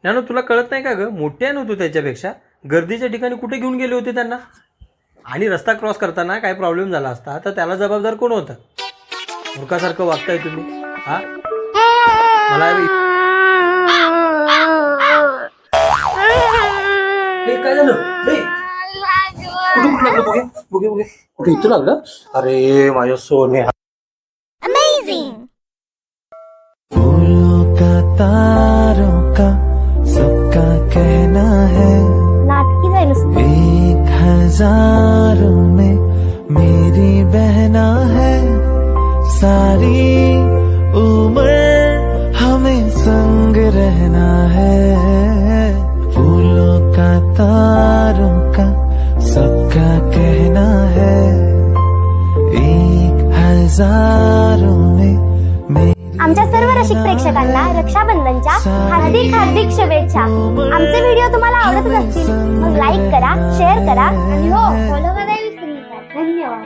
ज्ञानू तुला कळत नाही का ग? मोठे आहे ना तू त्याच्यापेक्षा. गर्दीच्या ठिकाणी कुठे घेऊन गेले होते त्यांना? आणि रस्ता क्रॉस करताना काय प्रॉब्लेम झाला असता तर त्याला जबाबदार कोण होतं? मूर्खासारखं वागताय तुम्ही. हा मला काय झालं? कुठे लागलं? बघे बघे बघे कुठे इथं लागलं? अरे माझ्या सोने. फूलों का तारों का सबका कहना है, नाटकी जाईल 1000 में मेरी बहना है, सारी उम्र हमें संग रहना है। फूलों का तारों का सबका कहना है, 1000 में आमच्या सर्व रसिक प्रेक्षकांना रक्षाबंधनच्या हार्दिक हार्दिक शुभेच्छा. आमचे व्हिडिओ तुम्हाला आवडतच असतील मग लाईक करा, शेअर करा आणि हो फॉलो करायला विसरू नका. धन्यवाद.